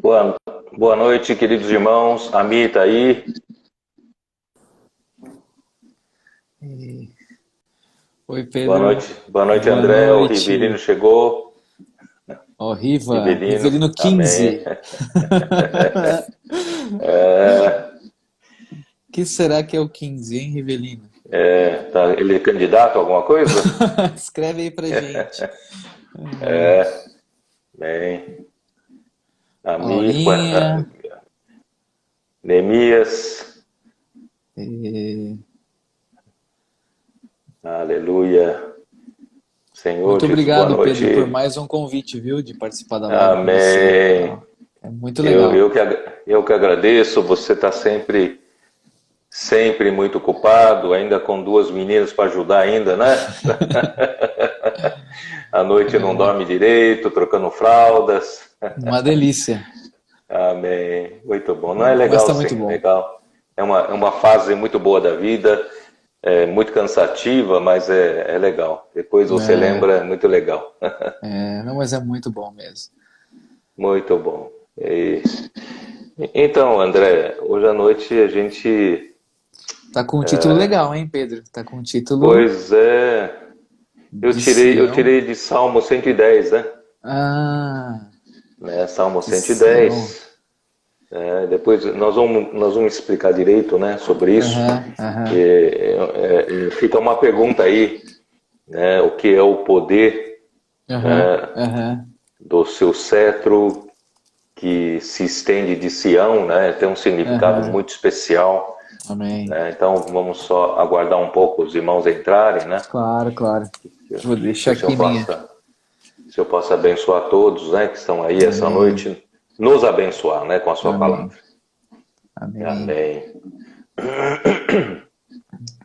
Boa, boa noite, queridos irmãos. A Mi está aí. E- Oi, Pedro. Boa noite, Boa André. O Rivelino noite. chegou. Ó, Riva, Rivelino, Rivelino amém. 15. É, Que será que é o 15, hein, Rivelino? ele é candidato a alguma coisa? Escreve aí pra gente. Bem, a Mi, Laurinha. Neemias, e- aleluia. Senhor Muito Jesus, boa obrigado, Pedro, por noite. mais um convite, viu, de participar da live com você. Amém. Ó, é muito Eu, legal. eu, que, eu que agradeço. Você está sempre muito ocupado, ainda com duas meninas para ajudar ainda, né? À noite não dorme direito, trocando fraldas. Uma delícia. Amém. Muito bom. Não é Mas legal, tá muito sim, bom. legal. É uma fase muito boa da vida, é muito cansativa, mas é legal. Depois você É, lembra, é muito legal. não, mas é muito bom mesmo. Muito bom. Então, André, hoje à noite a gente. Tá com um título legal, hein, Pedro? Tá com um título Pois é, eu de tirei, eu Sião. tirei de Salmo 110, né? Ah, Salmo de Sião. 110. Depois nós vamos explicar direito, né, sobre isso. Aham, aham, Fica uma pergunta aí, né, o que é o poder, aham, né, aham. do seu cetro que se estende de Sião, né, tem um significado Aham. muito especial, Amém. né, então vamos só aguardar um pouco os irmãos entrarem, né, Claro, claro. Vou que deixar o Senhor aqui minha. possa abençoar todos, né, que estão aí essa Amém. noite, nos abençoar, né, com a sua Amém. palavra. Amém. Amém.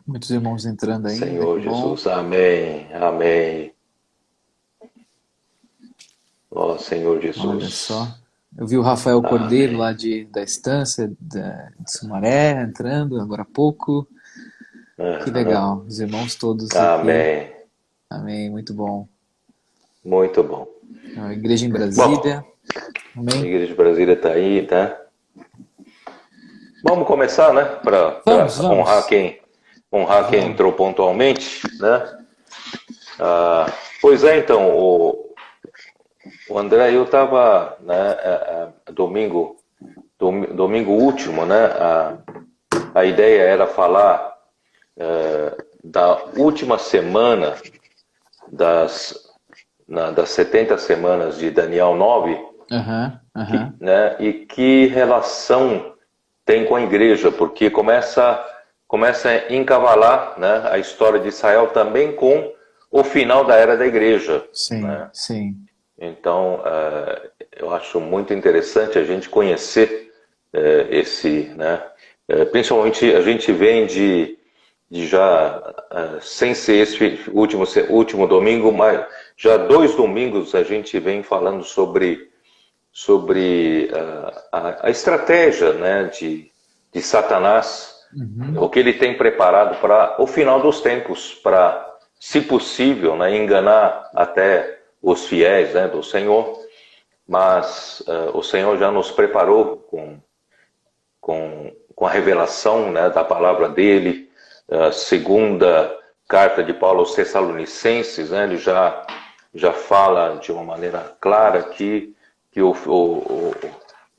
Muitos irmãos entrando ainda, que Senhor bom. Jesus, amém, amém. Ó Senhor Olha Jesus, só. Eu vi o Rafael Cordeiro amém. lá da estância de Sumaré entrando agora há pouco. Que Aham. legal. Os irmãos todos aqui. Amém, Amém. Muito bom. muito bom. A igreja em Brasília. Bom, a Amém. Igreja de Brasília está aí, tá? Vamos começar, né? Para Vamos, honrar vamos. quem Vamos. entrou pontualmente, né? Pois é, então, o André, eu estava, né, domingo último, né? A ideia era falar da última semana das 70 semanas de Daniel 9, Aham, aham. né, e que relação tem com a igreja, porque começa a encavalar, né, a história de Israel também com o final da era da igreja. Sim, Né? sim. Então, eu acho muito interessante a gente conhecer esse, né, principalmente a gente vem de já, sem ser esse último domingo, mas já 2 domingos a gente vem falando sobre a estratégia, né, de Satanás, Uhum. o que ele tem preparado para o final dos tempos, para, se possível, né, enganar até os fiéis, né, do Senhor, mas o Senhor já nos preparou com a revelação, né, da palavra dele, a segunda carta de Paulo aos Tessalonicenses, né, ele já fala de uma maneira clara que o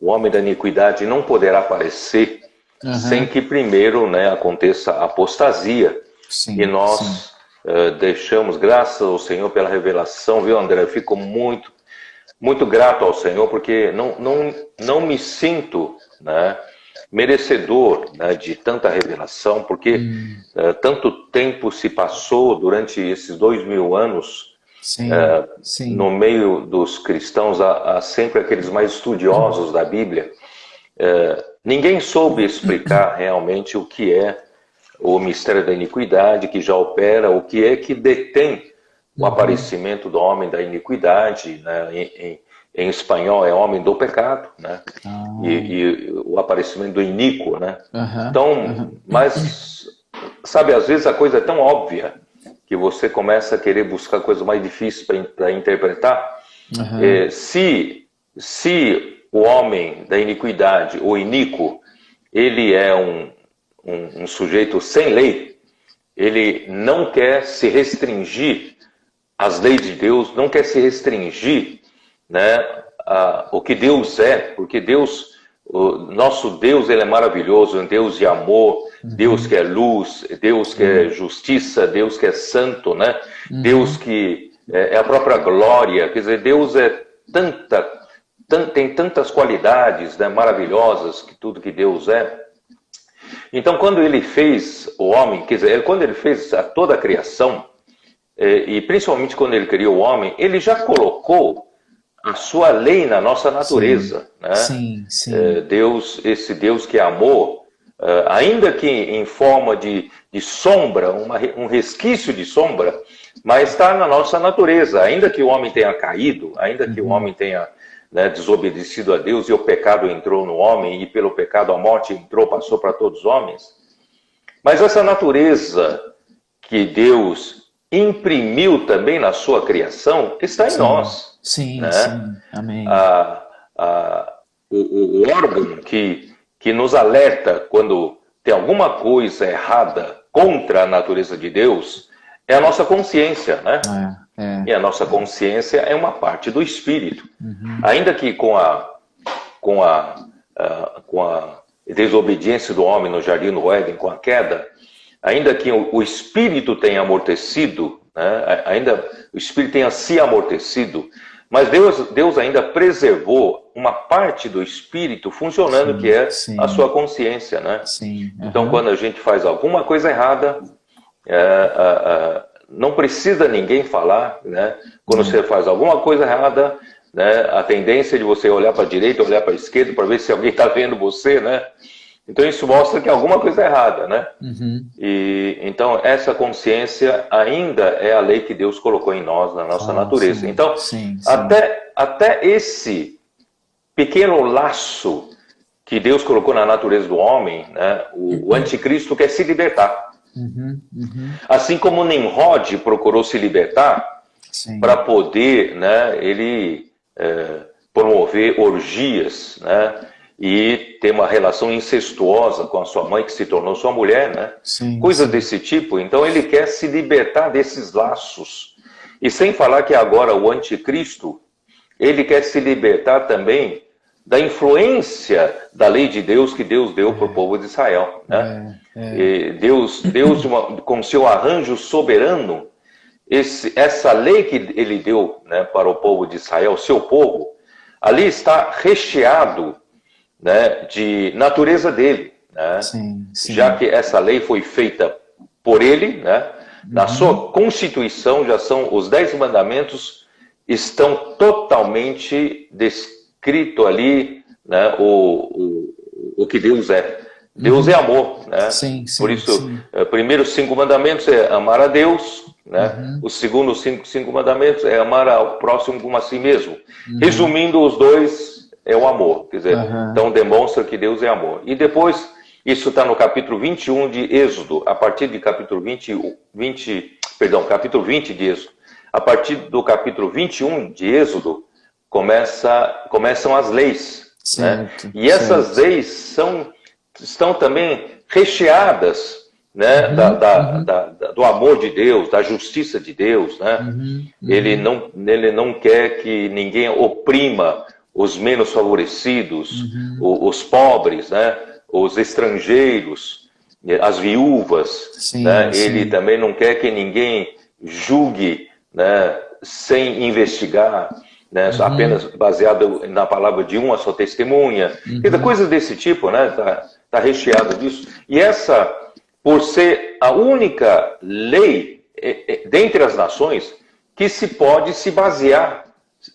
homem da iniquidade não poderá aparecer sem Aham. que primeiro, né, aconteça a apostasia. E Sim, sim. nós deixamos, graças ao Senhor pela revelação, viu, André? Eu fico muito, muito grato ao Senhor, porque não me sinto, né, merecedor, né, de tanta revelação, porque Hum, tanto tempo se passou durante esses 2000 anos sim, no sim. meio dos cristãos, há sempre aqueles mais estudiosos da Bíblia. Ninguém soube explicar realmente o que é o mistério da iniquidade, que já opera, o que é que detém o Uhum. aparecimento do homem da iniquidade, né? Em espanhol é homem do pecado, né? Ah, E o aparecimento do iníquo, né? aham, Então, aham. mas, sabe, às vezes a coisa é tão óbvia que você começa a querer buscar coisas mais difíceis para interpretar. Aham. Se o homem da iniquidade, o iníquo, ele é um sujeito sem lei, ele não quer se restringir às leis de Deus, não quer se restringir, né, o que Deus é, porque Deus, o nosso Deus, ele é maravilhoso, um Deus de amor, Deus que é luz, Deus que é justiça, Deus que é santo, né? Deus que é a própria glória, quer dizer, Deus tem tantas qualidades, né, maravilhosas, que tudo que Deus é. Então, quando ele fez o homem, quer dizer, quando ele fez toda a criação, e principalmente quando ele criou o homem, ele já colocou a sua lei na nossa natureza. Sim, né? Sim, sim. Esse Deus que é amor, ainda que em forma de sombra, um resquício de sombra, mas está na nossa natureza. Ainda que o homem tenha caído, ainda que o homem tenha, né, desobedecido a Deus e o pecado entrou no homem e pelo pecado a morte entrou, passou para todos os homens. Mas essa natureza que Deus imprimiu também na sua criação está em nós. Sim, né? sim, amém. O órgão que nos alerta quando tem alguma coisa errada contra a natureza de Deus é a nossa consciência, né? E a nossa consciência é uma parte do espírito. Ainda que com a desobediência do homem no jardim do Éden, com a queda, ainda que o espírito tenha amortecido, né? Ainda o espírito tenha se amortecido, mas Deus ainda preservou uma parte do espírito funcionando, que é a sua consciência, né? Então, quando a gente faz alguma coisa errada, não precisa ninguém falar, né? Quando você faz alguma coisa errada, né, a tendência de você olhar para a direita, olhar para a esquerda, para ver se alguém está vendo você, né? Então isso mostra que alguma coisa é errada, né? E então essa consciência ainda é a lei que Deus colocou em nós, na nossa natureza. Então até esse pequeno laço que Deus colocou na natureza do homem, né, o anticristo quer se libertar. Assim como Nimrod procurou se libertar para poder, né, ele promover orgias, né, e ter uma relação incestuosa com a sua mãe, que se tornou sua mulher, né? Coisas desse tipo. Então ele quer se libertar desses laços. E sem falar que agora o anticristo, ele quer se libertar também da influência da lei de Deus que Deus deu para o povo de Israel, né? E Deus com seu arranjo soberano, essa lei que ele deu, né, para o povo de Israel, seu povo, ali está recheado, né, de natureza dele, né? Já que essa lei foi feita por ele, né? Na sua Constituição já são os 10 mandamentos, estão totalmente descrito ali, né, o que Deus é. Deus é amor, né? Por isso, primeiros 5 mandamentos é amar a Deus, né? Os segundos 5 mandamentos é amar ao próximo como a si mesmo. Resumindo, os dois é o amor, quer dizer, então demonstra que Deus é amor. E depois, isso está no capítulo 21 de Êxodo, a partir de capítulo 20 de Êxodo. A partir do capítulo 21 de Êxodo, começam as leis. Né? E essas leis estão também recheadas, né, do amor de Deus, da justiça de Deus. Né? Ele não quer que ninguém oprima os menos favorecidos, os pobres, né? Os estrangeiros, as viúvas. Né? Ele também não quer que ninguém julgue, né, sem investigar, né, apenas baseado na palavra de uma só testemunha. Coisas desse tipo, né? Tá recheado disso. E essa, por ser a única lei dentre as nações que se pode se basear,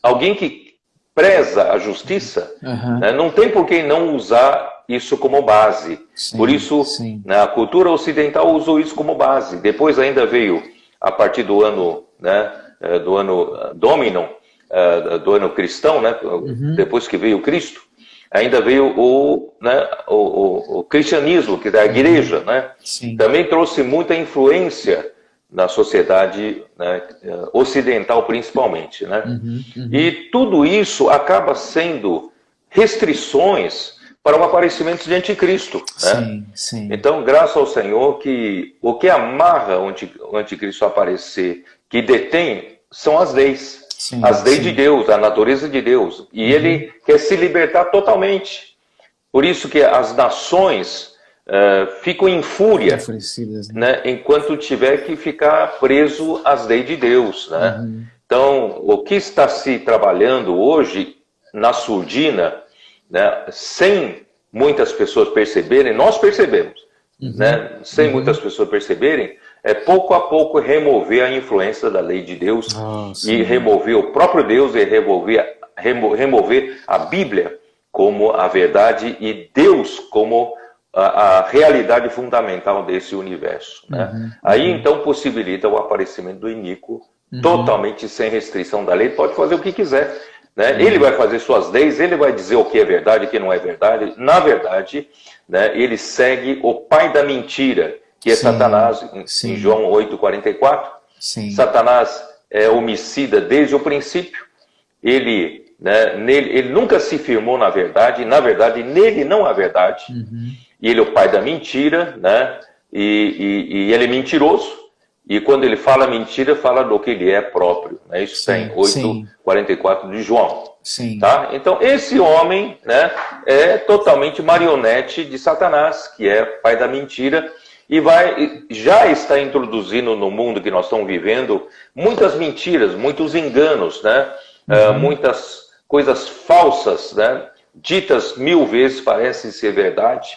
alguém que preza a justiça, né, não tem por que não usar isso como base. Por isso, a cultura ocidental usou isso como base. Depois ainda veio, a partir do ano, né, do ano Dominum, do ano cristão, né, depois que veio Cristo, ainda veio o cristianismo, que é da igreja, né, também trouxe muita influência na sociedade, né, ocidental principalmente, né? E tudo isso acaba sendo restrições para o aparecimento de anticristo, né? Sim, sim. Então, graças ao Senhor, que o que amarra o anticristo a aparecer, que detém, são as leis. Sim, As leis sim. de Deus, a natureza de Deus. E ele quer se libertar totalmente. Por isso que as nações ficam em fúria, Enfurecidas, né, enquanto tiver que ficar preso às leis de Deus, né? Então, o que está se trabalhando hoje na surdina, né, sem muitas pessoas perceberem, nós percebemos, né, sem muitas pessoas perceberem, é pouco a pouco remover a influência da lei de Deus e remover o próprio Deus e remover a Bíblia como a verdade e Deus como a realidade fundamental desse universo, né? Aí então possibilita o aparecimento do iníquo totalmente sem restrição da lei, pode fazer o que quiser, né? Ele vai fazer suas leis, ele vai dizer o que é verdade e o que não é verdade. Na verdade, né, ele segue o pai da mentira, que é Satanás, em João 8,44. Satanás é homicida desde o princípio. Ele, né, ele nunca se firmou na verdade nele não há verdade. E ele é o pai da mentira, né? E ele é mentiroso. E quando ele fala mentira, fala do que ele é próprio, né? Isso tem 8,44 de João. Tá? Então, esse homem, né, é totalmente marionete de Satanás, que é pai da mentira, e já está introduzindo no mundo que nós estamos vivendo muitas mentiras, muitos enganos, né? Muitas coisas falsas, né? Ditas 1000 vezes parecem ser verdade,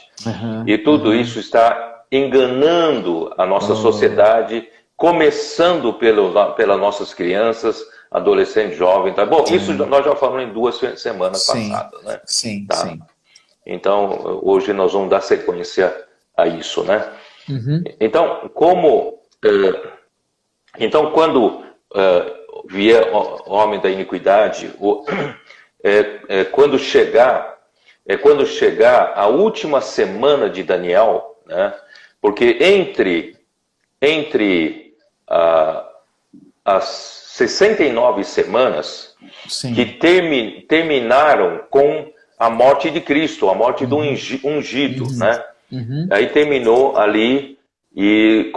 e tudo isso está enganando a nossa sociedade, começando pelas nossas crianças, adolescentes, jovens, tá bom? Isso nós já falamos em 2 semanas passadas, né? Tá? Então, hoje nós vamos dar sequência a isso, né? Então, quando vier o homem da iniquidade, quando chegar a última semana de Daniel, né? Porque entre as 69 semanas que terminaram com a morte de Cristo, a morte do ungido, né? Aí terminou ali e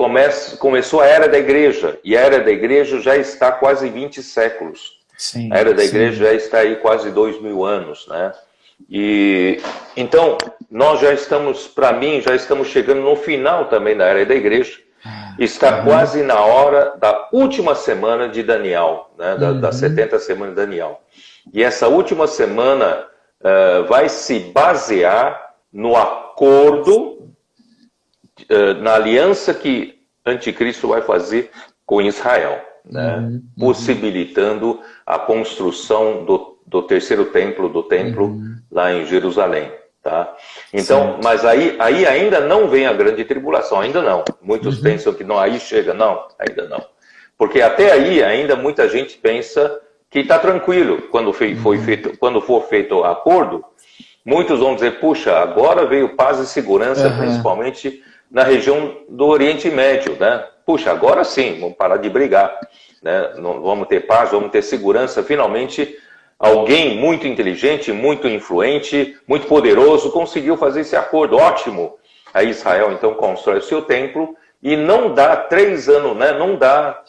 começou a Era da Igreja, e a Era da Igreja já está quase 20 séculos. A Era da Igreja já está aí quase 2000 anos, né? E então nós já estamos, para mim, já estamos chegando no final também da Era da Igreja. Está quase na hora da última semana de Daniel, né? Das 70 semanas de Daniel. E essa última semana vai se basear no acordo, na aliança que Anticristo vai fazer com Israel, né? Possibilitando a construção do terceiro templo, lá em Jerusalém. Tá? Então, mas aí ainda não vem a grande tribulação, ainda não. Muitos pensam que não, aí chega. Não, ainda não. Porque até aí ainda muita gente pensa que está tranquilo. Quando for feito o acordo, muitos vão dizer, puxa, agora veio paz e segurança, principalmente na região do Oriente Médio, né? Puxa, agora sim, vamos parar de brigar, né? Não, vamos ter paz, vamos ter segurança, finalmente. Alguém muito inteligente, muito influente, muito poderoso conseguiu fazer esse acordo. Ótimo! Aí Israel então constrói o seu templo e não dá 3 anos, né? Não dá,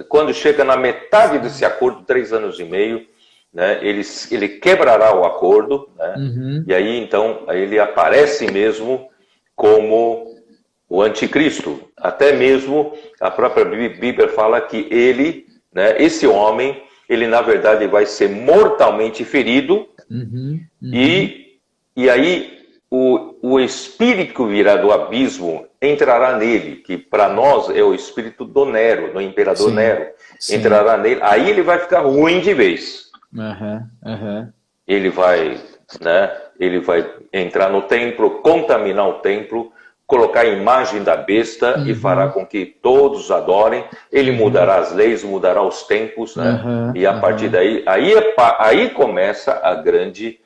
quando chega na metade desse acordo, 3 anos e meio, né? Ele quebrará o acordo, né? E aí então ele aparece mesmo como o anticristo. Até mesmo a própria Bíblia fala que ele, né, esse homem, ele na verdade vai ser mortalmente ferido, e aí o espírito que virá do abismo entrará nele, que para nós é o espírito do Nero, do imperador Nero, entrará nele, aí ele vai ficar ruim de vez. Ele vai entrar no templo, contaminar o templo, colocar a imagem da besta e fará com que todos adorem. Ele mudará as leis, mudará os tempos, né? E a partir daí, aí começa a grande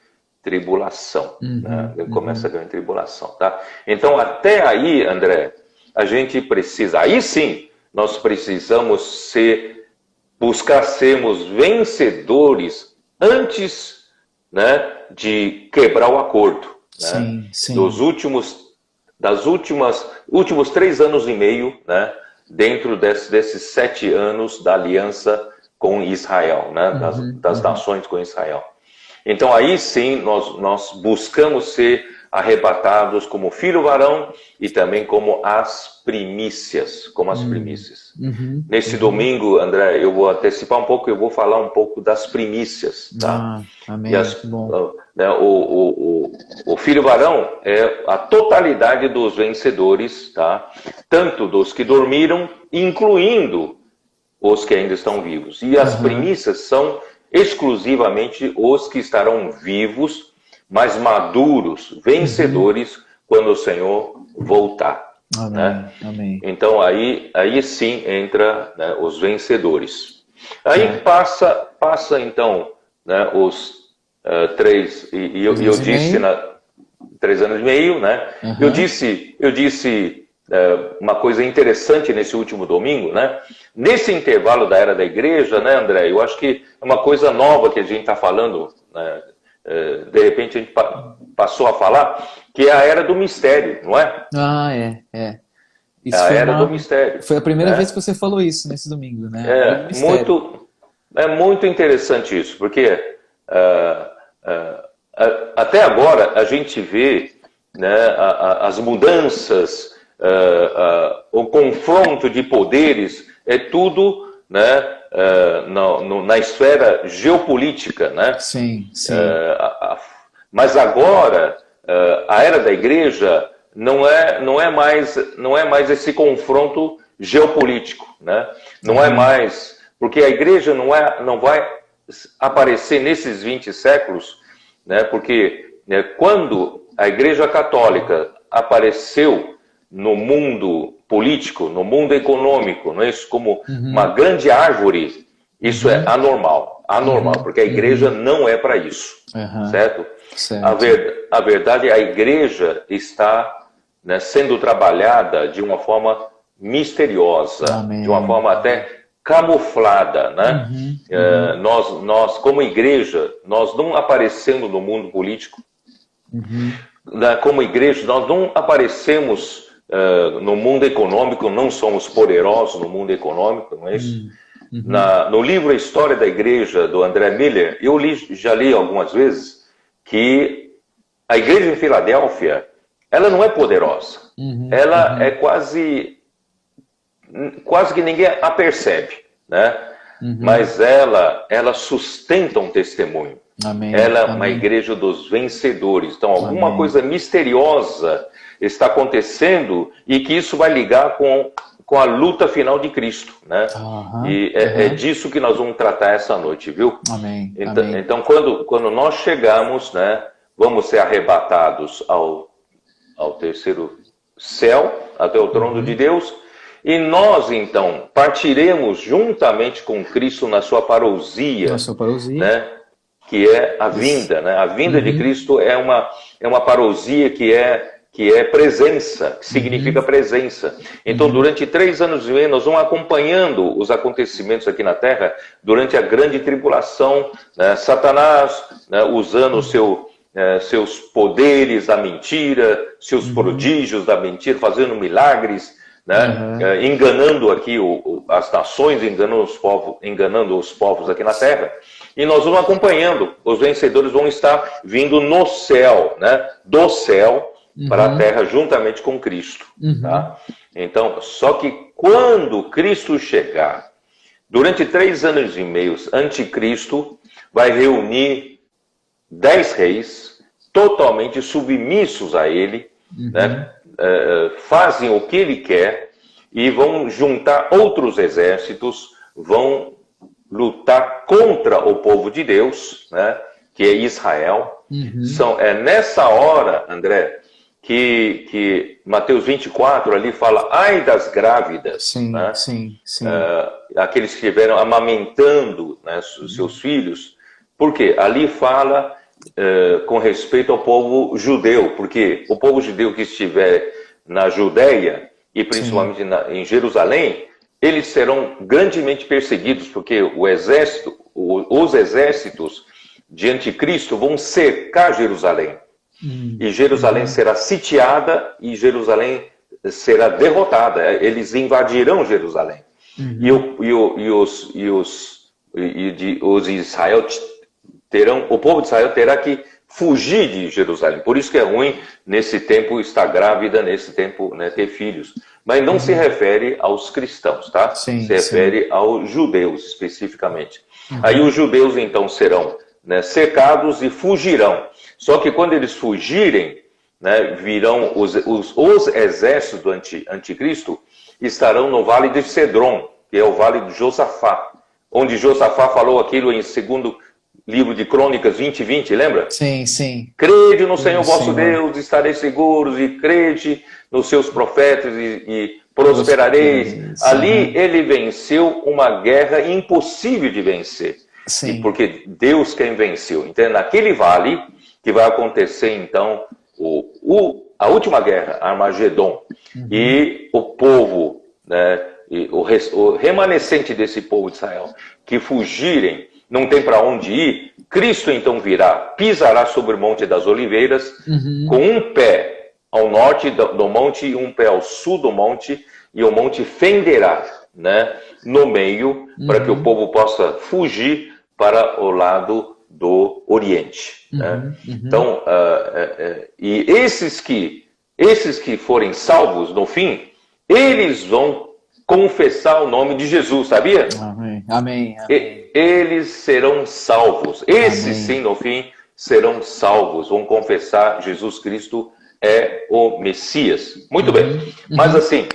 tribulação, né? Começa a grande tribulação, tá? Então, até aí, André, a gente precisa, aí sim, nós precisamos buscar sermos vencedores antes né, de quebrar o acordo, né, Sim, sim. dos últimos 3 anos e meio, né, dentro desses 7 anos da aliança com Israel, né, das nações com Israel. Então aí sim nós buscamos ser arrebatados como filho varão e também como as primícias, Nesse domingo, André, eu vou antecipar um pouco, eu vou falar um pouco das primícias, tá? Amém. Bom. Né, o filho varão é a totalidade dos vencedores, tá? Tanto dos que dormiram, incluindo os que ainda estão vivos. E as primícias são exclusivamente os que estarão vivos, mais maduros, vencedores, quando o Senhor voltar. Amém. Né? Amém. Então aí sim entra, né, os vencedores. Aí passa então, né, os 3 e eu disse 3 anos e meio, né? Eu disse uma coisa interessante nesse último domingo, né? Nesse intervalo da era da igreja, né, André? Eu acho que é uma coisa nova que a gente está falando, né? De repente a gente passou a falar, que é a era do mistério, não é? Isso é a era do mistério. Foi a primeira vez que você falou isso nesse domingo, né? É muito interessante isso, porque até agora a gente vê, né, as mudanças, o confronto de poderes, é tudo, né, na esfera geopolítica, né? Sim. Mas agora a era da igreja não é mais esse confronto geopolítico, né? Não é mais, porque a igreja não vai aparecer nesses 20 séculos, né? Porque, né, quando a Igreja Católica apareceu no mundo político, no mundo econômico, não é isso, como uma grande árvore, isso é anormal, porque a igreja não é para isso, certo? A verdade, a igreja está, né, sendo trabalhada de uma forma misteriosa, de uma forma até camuflada, né? Nós, como igreja, nós não aparecemos no mundo político, como igreja, nós não aparecemos no mundo econômico, não somos poderosos no mundo econômico, não é isso? No livro A História da Igreja, do André Miller, eu já li algumas vezes que a igreja em Filadélfia, ela não é poderosa. Ela é quase que ninguém a percebe, né? Mas ela sustenta um testemunho. Ela é uma igreja dos vencedores. Então, alguma coisa misteriosa está acontecendo e que isso vai ligar com a luta final de Cristo, né? E é disso que nós vamos tratar essa noite, viu? Então, quando nós chegamos, né, vamos ser arrebatados ao terceiro céu, até o trono de Deus, e nós, então, partiremos juntamente com Cristo na sua parousia, né? Que é a vinda, né? A vinda de Cristo é uma parousia que é presença, que significa presença. Então, durante 3 anos e meio, nós vamos acompanhando os acontecimentos aqui na Terra durante a grande tribulação, né? Satanás, né, usando seus poderes da mentira, seus prodígios da mentira, fazendo milagres, né? Enganando aqui as nações, enganando os povos aqui na Terra. E nós vamos acompanhando, os vencedores vão estar vindo no céu, né? Do céu para a terra juntamente com Cristo. Tá? Então, só que quando Cristo chegar, durante 3 anos e meio, anticristo vai reunir 10 reis totalmente submissos a ele, né? Fazem o que ele quer e vão juntar outros exércitos, vão lutar contra o povo de Deus, né? Que é Israel. É nessa hora, André, que Mateus 24 ali fala, ai das grávidas, né? Aqueles que estiveram amamentando, né, seus filhos. Por quê? Ali fala com respeito ao povo judeu, porque o povo judeu que estiver na Judéia e principalmente em Jerusalém, eles serão grandemente perseguidos, porque os exércitos de anticristo vão cercar Jerusalém. E Jerusalém será sitiada e Jerusalém será derrotada. Eles invadirão Jerusalém. Os Israel terão, o povo de Israel terá que fugir de Jerusalém. Por isso que é ruim nesse tempo estar grávida, nesse tempo, né, ter filhos. Mas não se refere aos cristãos, tá? Sim, se refere aos judeus especificamente. Aí os judeus então serão, né, cercados e fugirão. Só que quando eles fugirem, né, virão os exércitos do anticristo estarão no vale de Cedron, que é o vale de Josafá, onde Josafá falou aquilo em 2º livro de Crônicas 20:20, lembra? Sim, sim. Crede no Senhor vosso Deus, estareis seguros, e crede nos seus profetas e prosperareis. Ali ele venceu uma guerra impossível de vencer. Sim. Porque Deus quem venceu. Então é naquele vale que vai acontecer então a última guerra, Armagedon. E o povo, né, e o remanescente desse povo de Israel, que fugirem, não tem para onde ir, Cristo então virá, pisará sobre o Monte das Oliveiras, com um pé ao norte do monte e um pé ao sul do monte, e o monte fenderá, né, no meio, para que o povo possa fugir para o lado do Oriente. Né? Então, e esses que forem salvos no fim, eles vão confessar o nome de Jesus, sabia? Amém. Amém. Eles serão salvos. Esses, sim, no fim, serão salvos. Vão confessar Jesus Cristo é o Messias. Muito bem. Mas assim,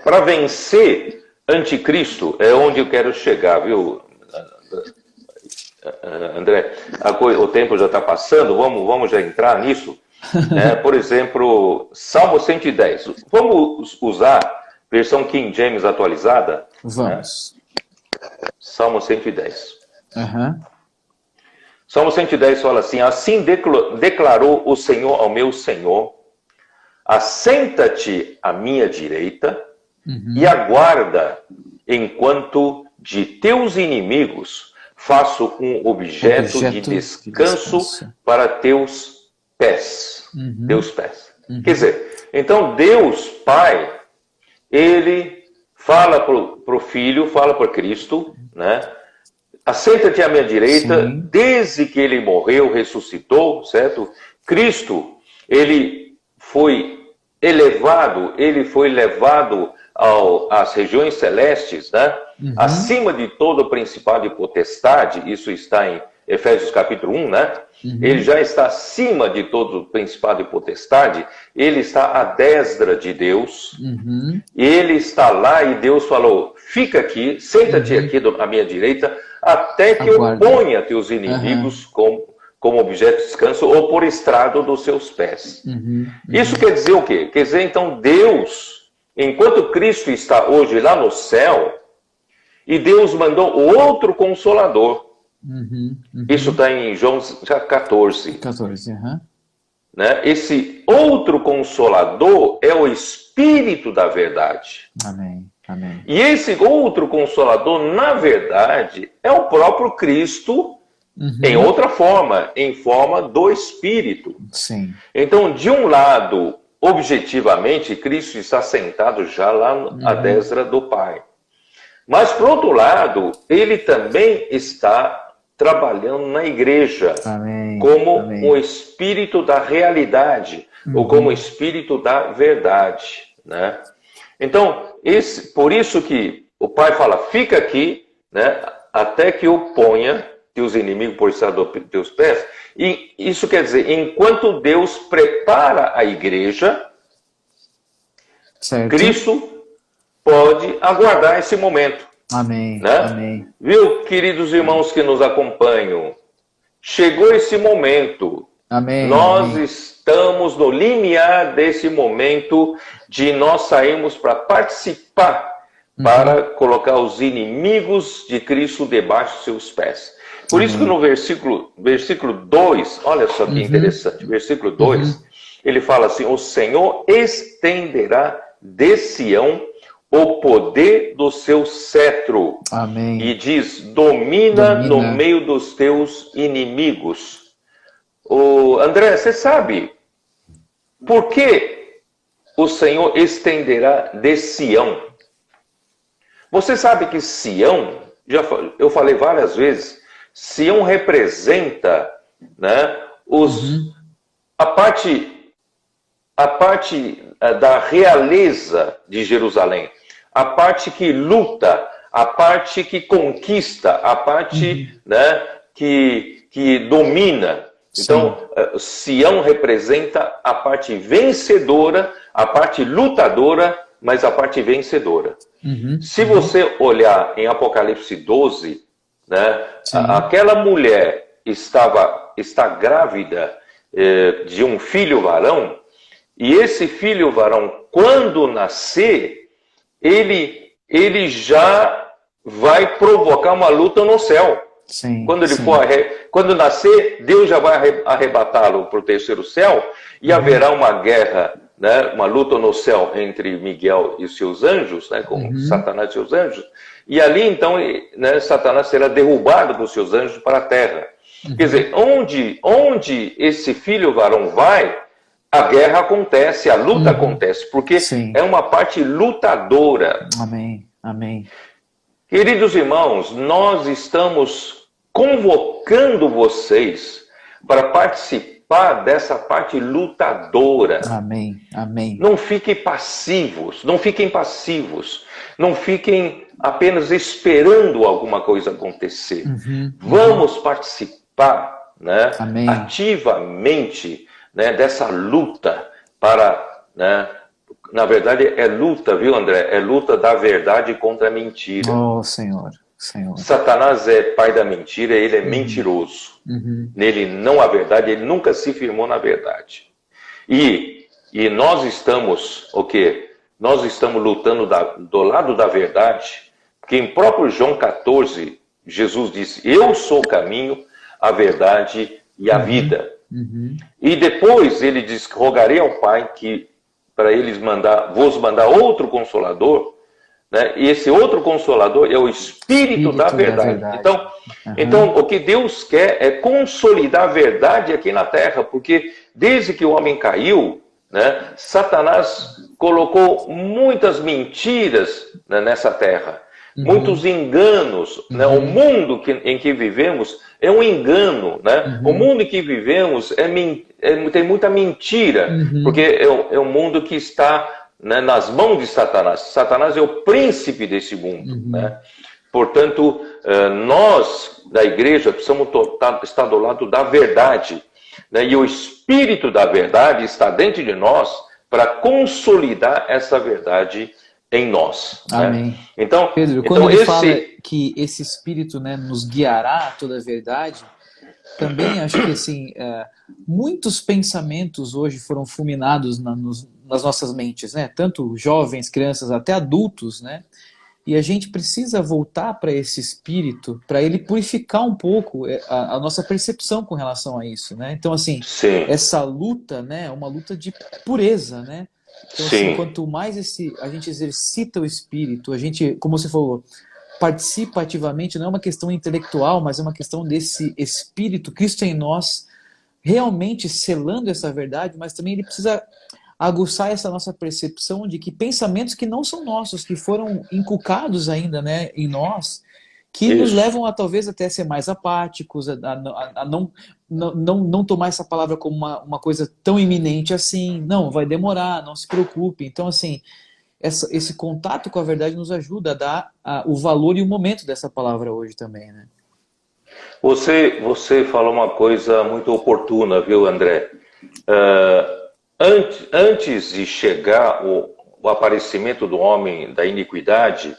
para vencer anticristo, é onde eu quero chegar, viu, André? O tempo já está passando, vamos já entrar nisso. Por exemplo, Salmo 110. Vamos usar versão King James atualizada? Vamos. Salmo 110. Uhum. Salmo 110 fala assim: assim declarou o Senhor ao meu Senhor, assenta-te à minha direita e aguarda, enquanto de teus inimigos faço um objeto de descanso para teus pés. Teus pés. Quer dizer, então Deus Pai, ele fala para o Filho, fala para Cristo, né? Assenta-te à minha direita. Sim. Desde que ele morreu, ressuscitou, certo? Cristo, ele foi elevado, às regiões celestes, né? Acima de todo o principado e potestade. Isso está em Efésios capítulo 1, né? Ele já está acima de todo o principado e potestade. Ele está à destra de Deus. Ele está lá e Deus falou: fica aqui, senta-te aqui à minha direita, até que eu ponha teus inimigos como objeto de descanso ou por estrado dos seus pés. Isso quer dizer o quê? Quer dizer, então, Deus, enquanto Cristo está hoje lá no céu, e Deus mandou outro Consolador. Isso está em João 14. Né? Esse outro Consolador é o Espírito da verdade. Amém. Amém. E esse outro Consolador, na verdade, é o próprio Cristo em outra forma, em forma do Espírito. Sim. Então, de um lado, objetivamente, Cristo está sentado já lá à destra do Pai. Mas, por outro lado, ele também está trabalhando na igreja. Amém. Como o Espírito da realidade, ou como o Espírito da verdade. Né? Então, por isso que o Pai fala: fica aqui, né, até que eu ponha teus inimigos por estrado dos teus pés. E isso quer dizer, enquanto Deus prepara a igreja, certo, Cristo pode aguardar esse momento. Amém. Né? Amém. Viu, queridos irmãos que nos acompanham? Chegou esse momento. Amém. Nós estamos no limiar desse momento de nós sairmos para participar, para colocar os inimigos de Cristo debaixo dos seus pés. Por isso que no versículo 2, olha só que interessante, versículo 2, ele fala assim: o Senhor estenderá de Sião o poder do seu cetro. Amém. E diz, domina no meio dos teus inimigos. André, você sabe por que o Senhor estenderá de Sião? Você sabe que Sião, eu falei várias vezes, Sião representa, né, a parte da realeza de Jerusalém, a parte que luta, a parte que conquista, a parte, né, que domina. Então, Sião representa a parte vencedora, a parte lutadora, mas a parte vencedora. Se você olhar em Apocalipse 12, né, aquela mulher está grávida de um filho varão, e esse filho varão, quando nascer, ele já vai provocar uma luta no céu. Sim, quando nascer, Deus já vai arrebatá-lo para o terceiro céu, e haverá uma guerra, né, uma luta no céu entre Miguel e os seus anjos, né, com Satanás e seus anjos, e ali então, né, Satanás será derrubado por seus anjos para a terra. Quer dizer, onde esse filho varão vai, a guerra acontece, a luta acontece, porque é uma parte lutadora. Amém, amém. Queridos irmãos, nós estamos convocando vocês para participar dessa parte lutadora. Amém, amém. Não fiquem passivos, não fiquem passivos, não fiquem apenas esperando alguma coisa acontecer. Vamos participar, né, ativamente, né, dessa luta para, né, na verdade é luta, viu, André? É luta da verdade contra a mentira. Oh, Senhor, Senhor. Satanás é pai da mentira, ele é mentiroso. Nele não há verdade, ele nunca se firmou na verdade. E nós estamos, o quê? Nós estamos lutando do lado da verdade, porque em próprio João 14, Jesus disse, eu sou o caminho, a verdade e a vida. E depois ele diz, rogarei ao Pai que para eles vos mandar outro Consolador, né? E esse outro Consolador é o Espírito da verdade. Então, o que Deus quer é consolidar a verdade aqui na Terra, porque desde que o homem caiu, né, Satanás colocou muitas mentiras, né, nessa Terra, muitos enganos. Né? O mundo em que vivemos é um engano. Né? O mundo em que vivemos tem muita mentira, porque é um mundo que está, né, nas mãos de Satanás. Satanás é o príncipe desse mundo. Né? Portanto, nós da igreja precisamos estar do lado da verdade. Né? E o Espírito da verdade está dentro de nós para consolidar essa verdade em nós. Amém. Né? Então, Pedro, quando ele fala que esse Espírito, né, nos guiará a toda a verdade, também acho que assim, muitos pensamentos hoje foram fulminados nas nossas mentes, né? Tanto jovens, crianças, até adultos, né? E a gente precisa voltar para esse Espírito, para ele purificar um pouco a nossa percepção com relação a isso, né? Então, assim, essa luta, né, é uma luta de pureza, né? Então, assim, quanto mais a gente exercita o Espírito, a gente, como você falou, participa ativamente, não é uma questão intelectual, mas é uma questão desse Espírito, Cristo em nós, realmente selando essa verdade, mas também ele precisa aguçar essa nossa percepção de que pensamentos que não são nossos, que foram inculcados ainda, né, em nós, que nos levam a talvez até ser mais apáticos, a não tomar essa palavra como uma coisa tão iminente assim. Não, vai demorar, não se preocupe. Então, assim, esse contato com a verdade nos ajuda a dar o valor e o momento dessa palavra hoje também, né? Você falou uma coisa muito oportuna, viu, André? Antes de chegar o aparecimento do homem da iniquidade,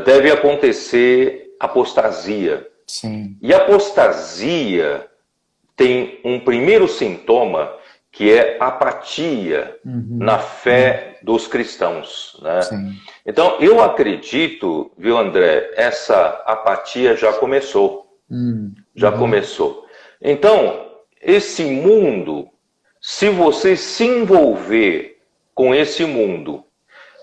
deve acontecer apostasia. Sim. E apostasia tem um primeiro sintoma, que é apatia na fé dos cristãos. Né? Então, eu acredito, viu, André, essa apatia já começou. Já começou. Então, esse mundo, se você se envolver com esse mundo,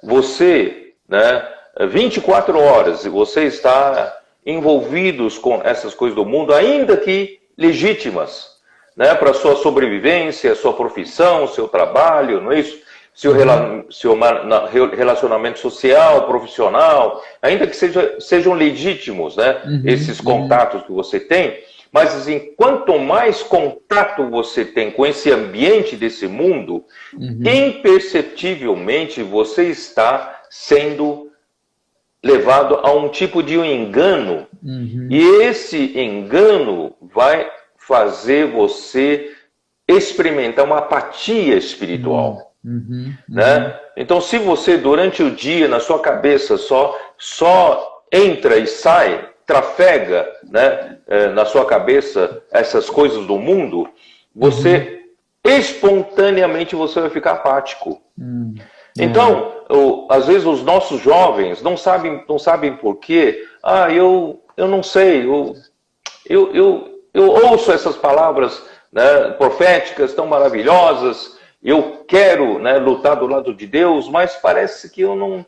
você né, 24 horas, e você está envolvidos com essas coisas do mundo, ainda que legítimas, né, para a sua sobrevivência, sua profissão, seu trabalho, não é isso? Seu relacionamento social, profissional, ainda que sejam legítimos, né, esses contatos que você tem, mas assim, quanto mais contato você tem com esse ambiente desse mundo, imperceptivelmente você está sendo levado a um tipo de engano. E esse engano vai fazer você experimentar uma apatia espiritual. Né? Então, se você durante o dia, na sua cabeça, só entra e sai, trafega, né, na sua cabeça essas coisas do mundo, você espontaneamente você vai ficar apático. Então, às vezes os nossos jovens não sabem por quê. Eu não sei, eu ouço essas palavras, né, proféticas tão maravilhosas, eu quero, né, lutar do lado de Deus, mas parece que eu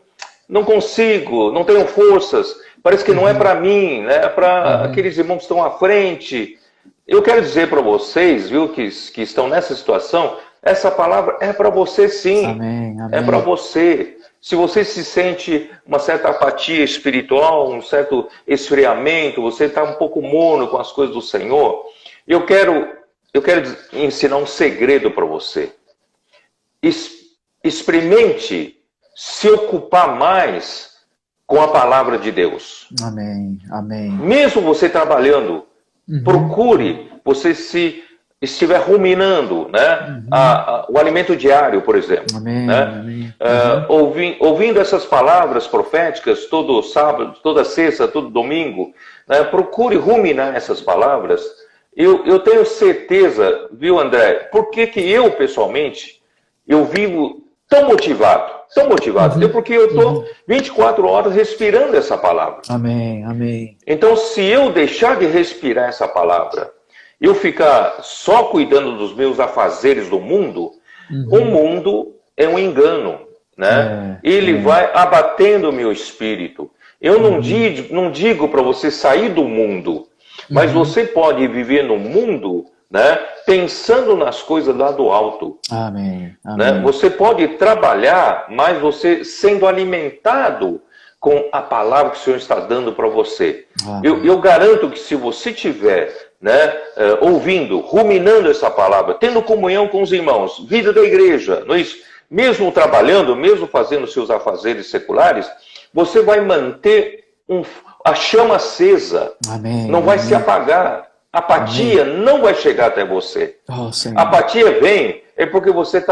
não consigo, não tenho forças, parece que não é para mim, né, é para aqueles irmãos que estão à frente. Eu quero dizer para vocês, viu, que estão nessa situação, essa palavra é para você sim, amém. É para você. Se você se sente uma certa apatia espiritual, um certo esfriamento, você está um pouco morno com as coisas do Senhor, eu quero ensinar um segredo para você. Experimente se ocupar mais com a palavra de Deus. Amém. Mesmo você trabalhando, procure, você se estiver ruminando, né, o alimento diário, por exemplo. Né? Ouvindo essas palavras proféticas todo sábado, toda sexta, todo domingo, né, procure ruminar essas palavras. Eu tenho certeza, viu, André, por que eu, pessoalmente, eu vivo tão motivado, porque eu estou 24 horas respirando essa palavra. Amém. Então, se eu deixar de respirar essa palavra, eu ficar só cuidando dos meus afazeres do mundo, o mundo é um engano, né? Ele vai abatendo o meu espírito. Eu não digo para você sair do mundo, mas você pode viver no mundo, né, pensando nas coisas lá do alto. Amém. Né? Você pode trabalhar, mas você sendo alimentado com a palavra que o Senhor está dando para você. Eu garanto que se você tiver, né, ouvindo, ruminando essa palavra, tendo comunhão com os irmãos, vida da igreja, não é isso? Mesmo trabalhando, mesmo fazendo seus afazeres seculares, você vai manter a chama acesa. Não vai se apagar. A apatia não vai chegar até você. A apatia vem porque você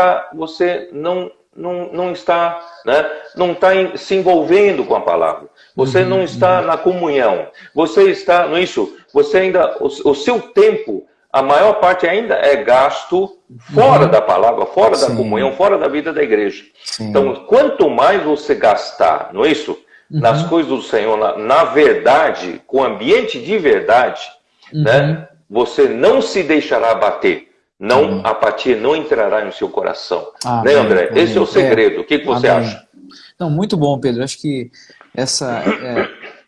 não está, né, não está se envolvendo com a palavra. Você não está na comunhão. Você está, não é isso? Você ainda, o seu tempo, a maior parte ainda é gasto fora da palavra, fora da comunhão, fora da vida da igreja. Então, quanto mais você gastar, não é isso? Nas coisas do Senhor, na verdade, com o ambiente de verdade, né, você não se deixará abater. A apatia não entrará no seu coração. Né, André? Esse é o segredo. O que você acha? Não, muito bom, Pedro. Acho que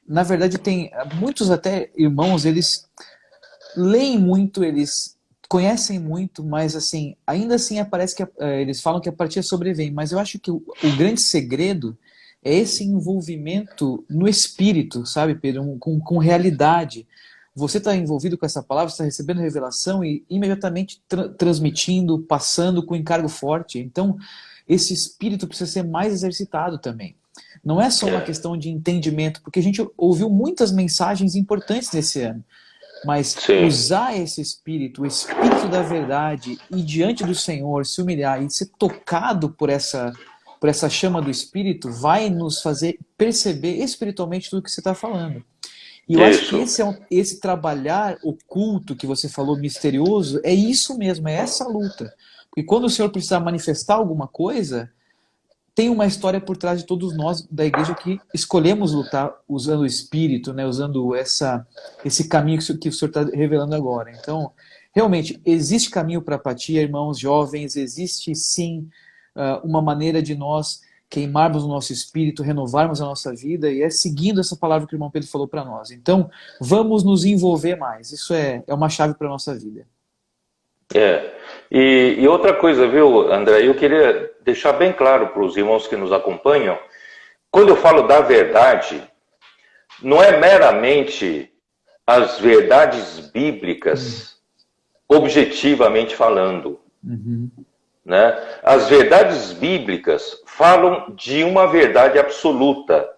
na verdade, tem muitos até irmãos, eles leem muito, eles conhecem muito, mas assim, ainda assim parece que eles falam que a apatia sobrevém. Mas eu acho que o grande segredo é esse envolvimento no espírito, sabe, Pedro? Com realidade. Você está envolvido com essa palavra, está recebendo revelação e imediatamente transmitindo, passando com encargo forte. Então, esse espírito precisa ser mais exercitado também. Não é só uma questão de entendimento, porque a gente ouviu muitas mensagens importantes nesse ano. Mas usar esse espírito, o espírito da verdade, e diante do Senhor, se humilhar e ser tocado por essa chama do espírito, vai nos fazer perceber espiritualmente tudo que você está falando. E eu acho que esse trabalhar oculto que você falou, misterioso, é isso mesmo, é essa luta. Porque quando o Senhor precisar manifestar alguma coisa, tem uma história por trás de todos nós da igreja que escolhemos lutar usando o Espírito, né, usando esse caminho que o Senhor está revelando agora. Então, realmente, existe caminho para a apatia, irmãos jovens, existe sim uma maneira de nós queimarmos o nosso espírito, renovarmos a nossa vida, e é seguindo essa palavra que o irmão Pedro falou para nós. Então, vamos nos envolver mais. Isso é uma chave para a nossa vida. E outra coisa, viu, André, eu queria deixar bem claro para os irmãos que nos acompanham, quando eu falo da verdade, não é meramente as verdades bíblicas, objetivamente falando. Né? As verdades bíblicas falam de uma verdade absoluta.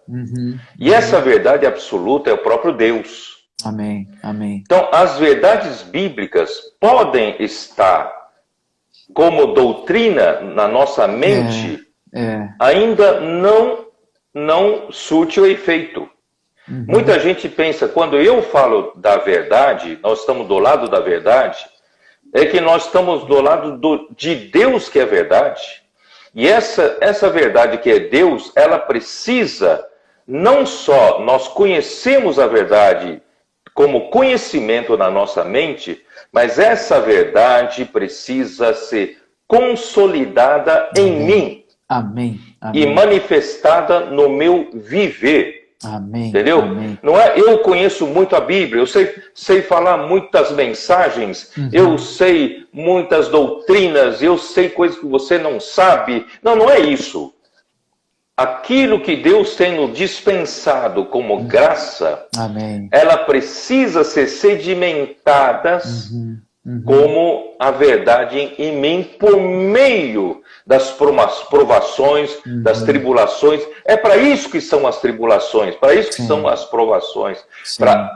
E essa verdade absoluta é o próprio Deus. Amém, amém. Então, as verdades bíblicas podem estar como doutrina na nossa mente, ainda não surte o efeito. Muita gente pensa, quando eu falo da verdade, nós estamos do lado da verdade, é que nós estamos do lado de Deus, que é verdade. E essa verdade que é Deus, ela precisa, não só nós conhecemos a verdade como conhecimento na nossa mente, mas essa verdade precisa ser consolidada em mim. Amém. E manifestada no meu viver. Amém. Entendeu? Amém. Não é eu conheço muito a Bíblia, eu sei falar muitas mensagens, eu sei muitas doutrinas, eu sei coisas que você não sabe. Não é isso. Aquilo que Deus tem nos dispensado como graça, ela precisa ser sedimentada como a verdade em mim por meio das provações, das tribulações. É para isso que são as tribulações, para isso que são as provações, para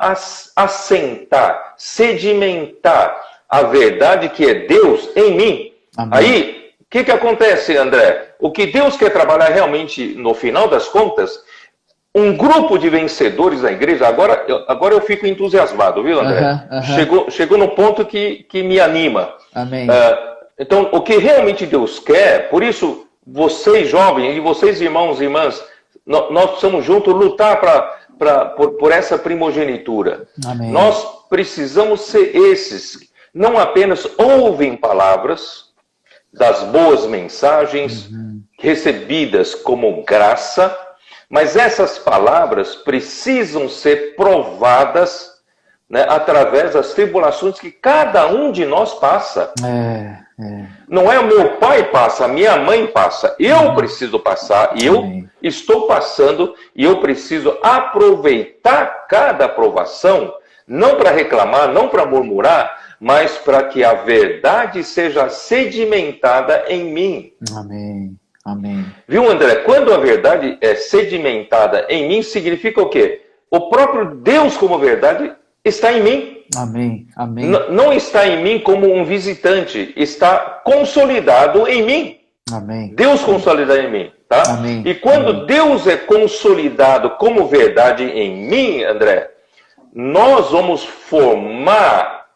assentar, sedimentar a verdade que é Deus em mim. Aí, o que acontece, André? O que Deus quer trabalhar realmente, no final das contas, um grupo de vencedores na igreja. Agora eu fico entusiasmado, viu, André? Chegou no ponto que me anima. Amém. Então, o que realmente Deus quer, por isso, vocês jovens e vocês irmãos e irmãs, nós precisamos juntos lutar por essa primogenitura. Amém. Nós precisamos ser esses, não apenas ouvem palavras das boas mensagens recebidas como graça, mas essas palavras precisam ser provadas, né, através das tribulações que cada um de nós passa. Não é o meu pai passa, a minha mãe passa. Eu preciso passar, e eu estou passando, e eu preciso aproveitar cada aprovação, não para reclamar, não para murmurar, mas para que a verdade seja sedimentada em mim. Amém. Amém. Viu, André? Quando a verdade é sedimentada em mim, significa o quê? O próprio Deus como verdade está em mim. Amém. Amém. Não está em mim como um visitante, está consolidado em mim. Amém. Deus consolidado em mim, tá? Amém. E quando Deus é consolidado como verdade em mim, André, nós vamos formar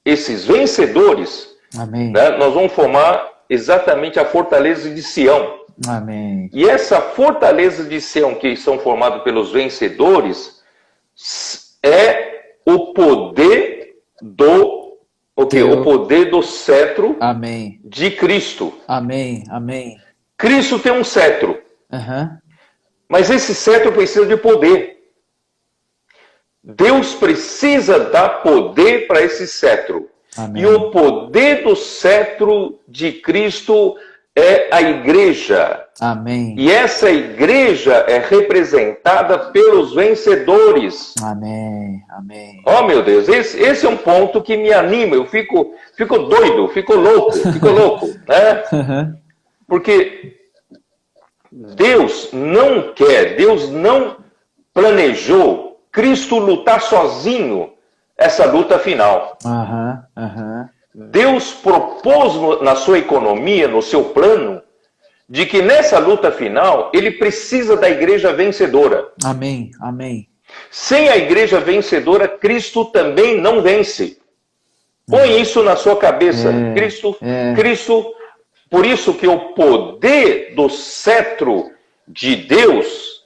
esses vencedores. Amém. Né? Nós vamos formar exatamente a fortaleza de Sião. Amém. E essa fortaleza de Sião, que são formados pelos vencedores, é o poder do o poder do cetro. Amém. De Cristo. Amém. Amém. Cristo tem um cetro. Mas esse cetro precisa de poder. Deus precisa dar poder para esse cetro. Amém. E o poder do cetro de Cristo é a igreja. Amém. E essa igreja é representada pelos vencedores. Amém. Amém. Oh, meu Deus, esse é um ponto que me anima. Eu fico doido, fico louco, né? Porque Deus não quer, Deus não planejou Cristo lutar sozinho essa luta final. Deus propôs na sua economia, no seu plano, de que nessa luta final, ele precisa da igreja vencedora. Amém. Amém. Sem a igreja vencedora, Cristo também não vence. Põe isso na sua cabeça. Cristo, por isso que o poder do cetro de Deus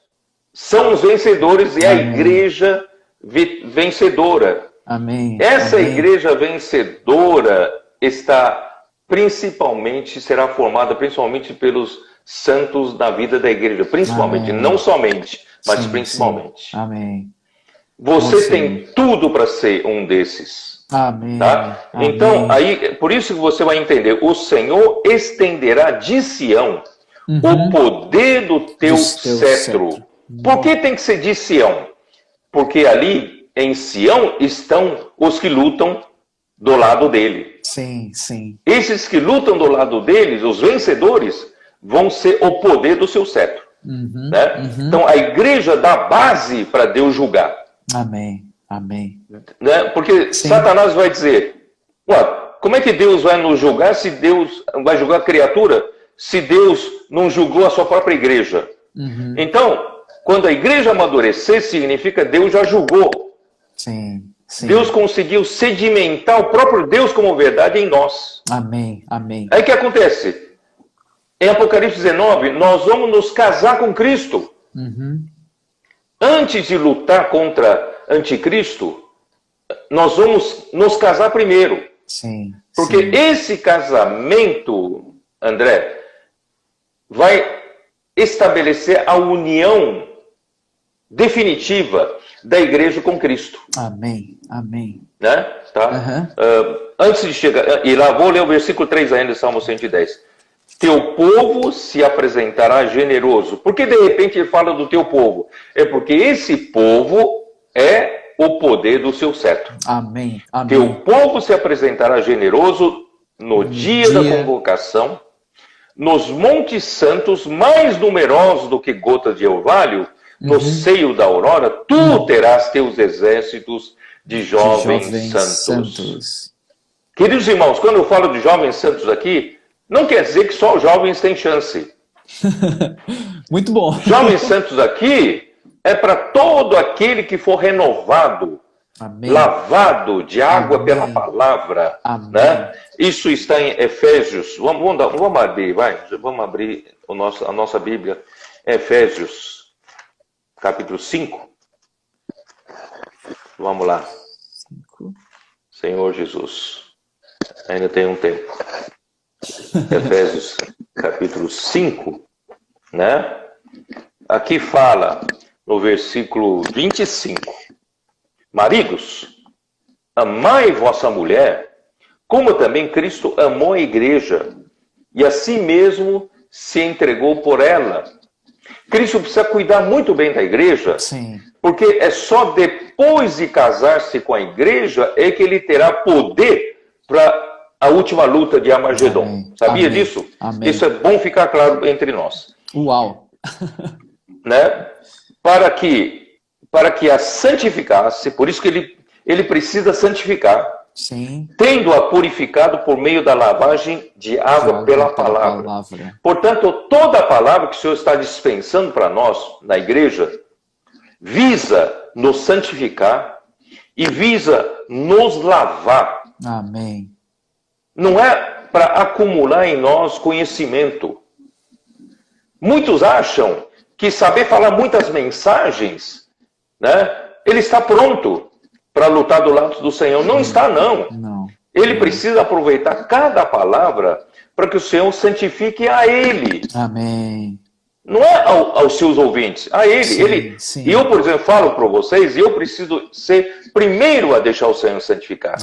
são os vencedores e a igreja vencedora. Amém. Essa Amém. igreja vencedora será formada principalmente pelos santos na vida da igreja, principalmente, Amém. não somente, mas Sim, principalmente. sim. Amém. Você Sim. tem tudo para ser um desses. Amém. Tá? Amém. Então, aí, por isso que você vai entender, o Senhor estenderá de Sião o poder do teu cetro. Por que tem que ser de Sião? Porque ali, em Sião, estão os que lutam do lado dele. Sim, sim. Esses que lutam do lado deles, os vencedores, vão ser o poder do seu cetro. Né? Então, a igreja dá base para Deus julgar. Amém. Amém. Né? Porque Sim. Satanás vai dizer, ué, como é que Deus vai nos julgar se Deus vai julgar a criatura, se Deus não julgou a sua própria igreja? Então, quando a igreja amadurecer, significa que Deus já julgou. Sim, sim. Deus conseguiu sedimentar o próprio Deus como verdade em nós. Amém, amém. Aí o que acontece? Em Apocalipse 19, nós vamos nos casar com Cristo. Antes de lutar contra Anticristo, nós vamos nos casar primeiro. Sim. Porque sim. esse casamento, André, vai estabelecer a união definitiva da igreja com Cristo. Amém, amém. Né? Tá? Antes de chegar, e lá vou ler o versículo 3 ainda, Salmo 110. Teu povo se apresentará generoso. Por que de repente ele fala do teu povo? É porque esse povo é o poder do seu cetro. Amém, amém. Teu povo se apresentará generoso no dia da convocação, nos montes santos, mais numerosos do que gotas de orvalho, no seio da aurora, tu terás teus exércitos de jovens santos. Queridos irmãos, quando eu falo de jovens santos aqui, não quer dizer que só os jovens têm chance. Muito bom. Jovens santos aqui é para todo aquele que for renovado, amém. Lavado de água amém. Pela palavra. Amém. Né? Isso está em Efésios. Vamos abrir, vai. Vamos abrir a nossa Bíblia. Efésios, capítulo 5. Vamos lá. 5. Senhor Jesus. Ainda tem um tempo. Efésios, capítulo 5. Né? Aqui fala, no versículo 25. Maridos, amai vossa mulher, como também Cristo amou a igreja, e a si mesmo se entregou por ela. Cristo precisa cuidar muito bem da igreja, sim. Porque é só depois de casar-se com a igreja é que ele terá poder para a última luta de Armagedon. Amém. Sabia amém. disso? Amém. Isso é bom ficar claro entre nós. Uau! Né? Para que a santificasse, por isso que ele precisa santificar, sim. Tendo-a purificado por meio da lavagem de água pela palavra. Portanto, toda a palavra que o Senhor está dispensando para nós, na igreja, visa nos santificar e visa nos lavar. Amém. Não é para acumular em nós conhecimento. Muitos acham que saber falar muitas mensagens, né, ele está pronto para lutar do lado do Senhor. Não está, não. Não. Ele precisa aproveitar cada palavra para que o Senhor santifique a ele. Amém. Não é aos seus ouvintes, a ele. Sim, sim. E eu, por exemplo, falo para vocês, eu preciso ser primeiro a deixar o Senhor santificar.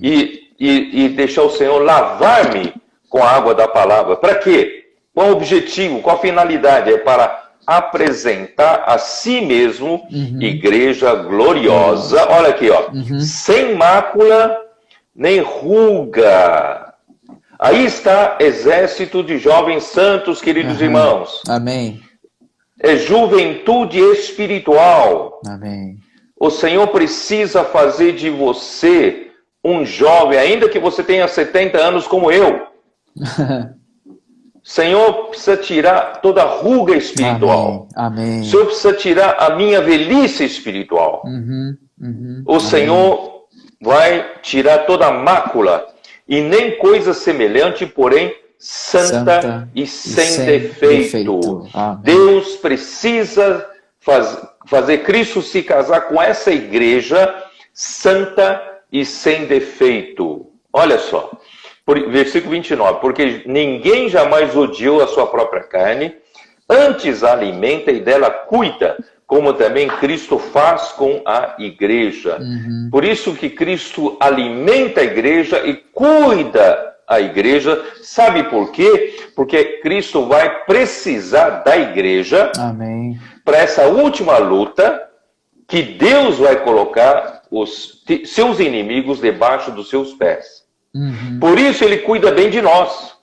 E deixar o Senhor lavar-me com a água da palavra. Para quê? Qual o objetivo? Qual a finalidade? É para apresentar a si mesmo igreja gloriosa. Olha aqui, ó. Sem mácula nem ruga. Aí está exército de jovens santos, queridos irmãos. Amém. É juventude espiritual. Amém. O Senhor precisa fazer de você um jovem, ainda que você tenha 70 anos como eu. O Senhor precisa tirar toda a ruga espiritual. Amém. O Senhor precisa tirar a minha velhice espiritual. O Senhor vai tirar toda a mácula e nem coisa semelhante, porém santa e sem defeito. Deus precisa fazer Cristo se casar com essa igreja santa e sem defeito. Olha só. Versículo 29. Porque ninguém jamais odiou a sua própria carne, antes a alimenta e dela cuida, como também Cristo faz com a igreja. Por isso que Cristo alimenta a igreja e cuida a igreja. Sabe por quê? Porque Cristo vai precisar da igreja para essa última luta, que Deus vai colocar os seus inimigos debaixo dos seus pés. Por isso ele cuida bem de nós.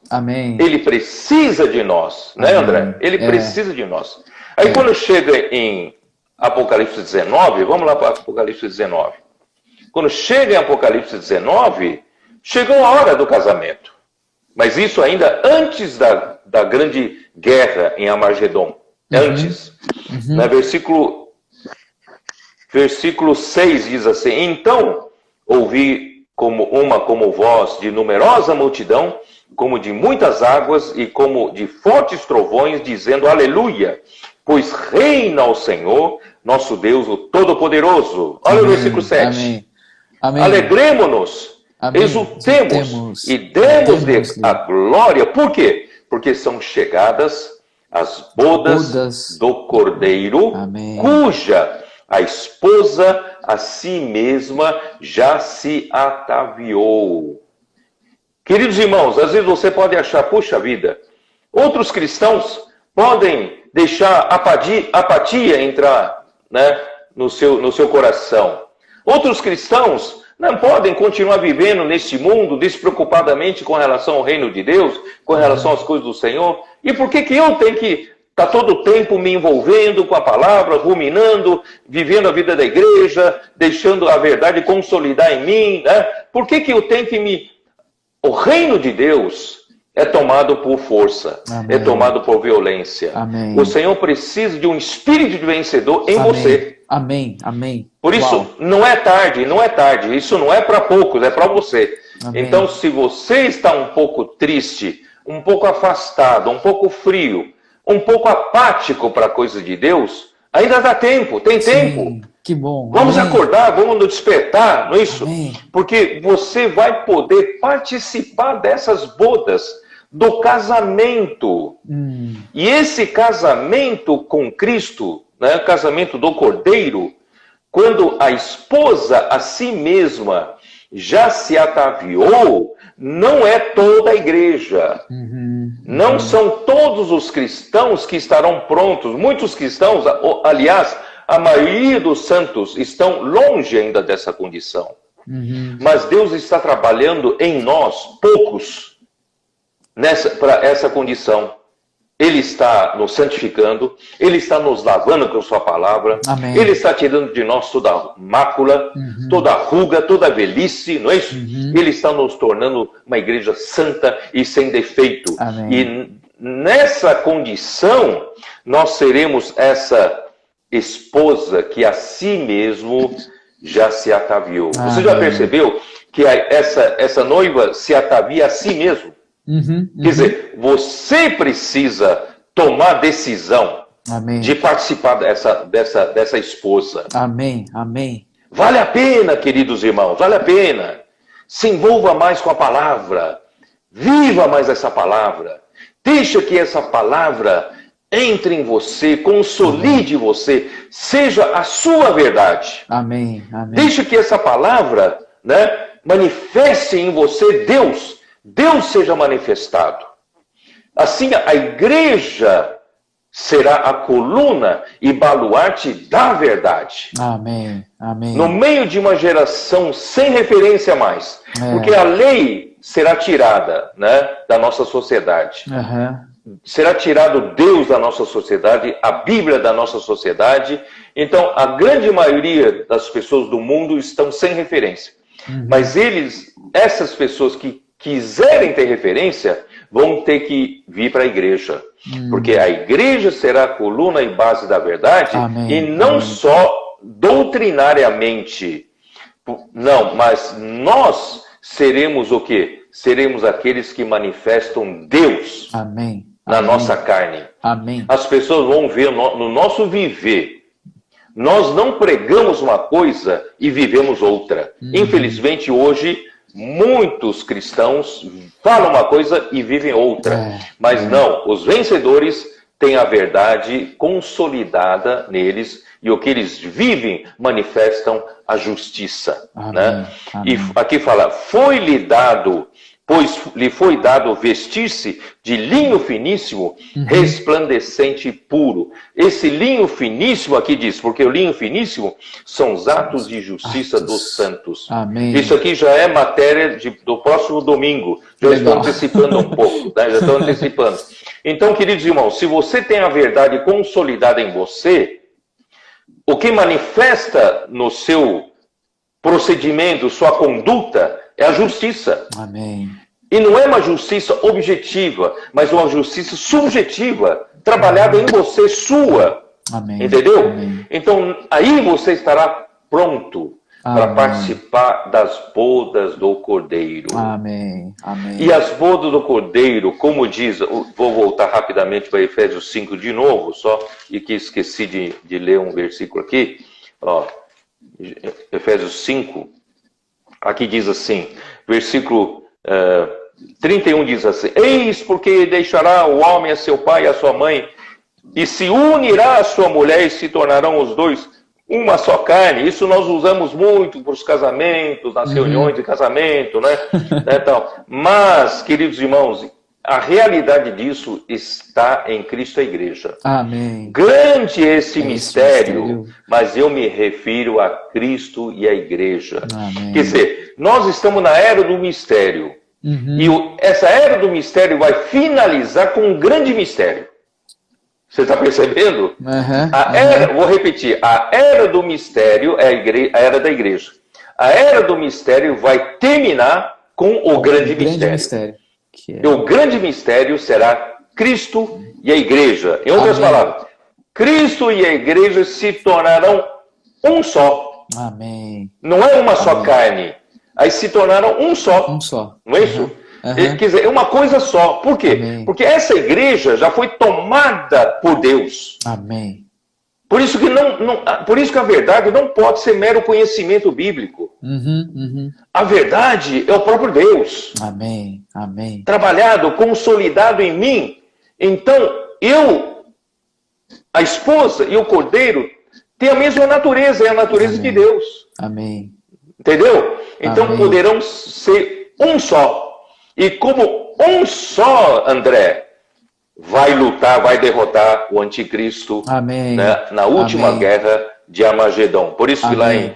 Ele precisa de nós, né, André? Ele precisa de nós. Aí quando chega em Apocalipse 19, vamos lá para Apocalipse 19. Quando chega em Apocalipse 19, chegou a hora do casamento. Mas isso ainda antes da grande guerra em Armagedon. Antes. No versículo 6 diz assim: então ouvi como voz de numerosa multidão, como de muitas águas e como de fortes trovões, dizendo: aleluia, pois reina o Senhor, nosso Deus, o Todo-Poderoso. Olha o versículo 7. Alegremo-nos, exultemos e demos-lhe a glória. Por quê? Porque são chegadas as bodas do Cordeiro, cuja a esposa a si mesma já se ataviou. Queridos irmãos, às vezes você pode achar, puxa vida, outros cristãos podem deixar apatia entrar, né, no seu coração. Outros cristãos não podem continuar vivendo neste mundo despreocupadamente com relação ao reino de Deus, com relação às coisas do Senhor. E por que eu tenho que estar todo o tempo me envolvendo com a palavra, ruminando, vivendo a vida da igreja, deixando a verdade consolidar em mim, né? Por que eu tenho que O reino de Deus é tomado por força, é tomado por violência. O Senhor precisa de um espírito de vencedor em você. Por isso, não é tarde. Isso não é para poucos, é para você. Então, se você está um pouco triste, um pouco afastado, um pouco frio, um pouco apático para a coisa de Deus, ainda dá tempo, tem tempo. Que bom. Vamos acordar, vamos nos despertar, não é isso? Porque você vai poder participar dessas bodas, do casamento. E esse casamento com Cristo, né, casamento do Cordeiro, quando a esposa a si mesma já se ataviou, não é toda a igreja. Não são todos os cristãos que estarão prontos. Muitos cristãos, aliás, a maioria dos santos estão longe ainda dessa condição. Mas Deus está trabalhando em nós, poucos, para essa condição. Ele está nos santificando, Ele está nos lavando com sua palavra, Ele está tirando de nós toda a mácula, toda a ruga, toda a velhice, não é isso? Ele está nos tornando uma igreja santa e sem defeito. E nessa condição, nós seremos essa esposa que a si mesmo já se ataviou. Você já percebeu que essa noiva se atavia a si mesmo? Quer dizer, você precisa tomar decisão de participar dessa esposa. Vale a pena, queridos irmãos, vale a pena. Se envolva mais com a palavra. Viva mais essa palavra. Deixa que essa palavra entre em você, consolide você, seja a sua verdade. Deixa que essa palavra, né, manifeste em você Deus seja manifestado. Assim, a igreja será a coluna e baluarte da verdade. No meio de uma geração sem referência mais. Porque a lei será tirada, né, da nossa sociedade. Será tirado Deus da nossa sociedade, a Bíblia da nossa sociedade. Então, a grande maioria das pessoas do mundo estão sem referência. Mas essas pessoas que quiserem ter referência, vão ter que vir para a igreja. Porque a igreja será a coluna e base da verdade, e não só doutrinariamente. Não, mas nós seremos o quê? Seremos aqueles que manifestam Deus na nossa carne. As pessoas vão ver no nosso viver. Nós não pregamos uma coisa e vivemos outra. Infelizmente, hoje, muitos cristãos falam uma coisa e vivem outra. Mas não, os vencedores têm a verdade consolidada neles e o que eles vivem manifestam a justiça. Amém. Né? Amém. E aqui fala, pois lhe foi dado vestir-se de linho finíssimo, resplandecente e puro. Esse linho finíssimo aqui diz, porque o linho finíssimo são os atos de justiça dos santos. Amém. Isso aqui já é matéria do próximo domingo. Já estou antecipando um pouco, né? Já estou antecipando. Então, queridos irmãos, se você tem a verdade consolidada em você, o que manifesta no seu procedimento, sua conduta, é a justiça. Amém. E não é uma justiça objetiva, mas uma justiça subjetiva, trabalhada em você, sua. Amém. Entendeu? Amém. Então, aí você estará pronto para participar das bodas do Cordeiro. Amém. Amém. E as bodas do Cordeiro, como diz, vou voltar rapidamente para Efésios 5 de novo, só, e que esqueci de ler um versículo aqui. Ó, Efésios 5, aqui diz assim, versículo 31 diz assim, eis porque deixará o homem a seu pai e a sua mãe, e se unirá a sua mulher, e se tornarão os dois uma só carne. Isso nós usamos muito para os casamentos, nas reuniões de casamento, né? Então, mas, queridos irmãos, a realidade disso está em Cristo e a igreja. Amém. Grande esse mistério, mas eu me refiro a Cristo e a igreja. Amém. Quer dizer, nós estamos na era do mistério. E essa era do mistério vai finalizar com um grande mistério. Você está percebendo? Vou repetir. A era do mistério é a era da igreja. A era do mistério vai terminar com o grande mistério. E o grande mistério será Cristo e a igreja. Em outras palavras, Cristo e a igreja se tornarão um só. Amém. Não é uma só carne. Aí se tornaram um só. Um só. Não é isso? Quer dizer, é uma coisa só. Por quê? Amém. Porque essa igreja já foi tomada por Deus. Amém. Por isso que por isso que a verdade não pode ser mero conhecimento bíblico. A verdade é o próprio Deus. Amém. Amém. Trabalhado, consolidado em mim. Então, a esposa e o cordeiro têm a mesma natureza, é a natureza de Deus. Amém. Entendeu? Então poderão ser um só. E como um só, André, vai lutar, vai derrotar o anticristo, né, na última guerra de Armagedon. Por isso que lá em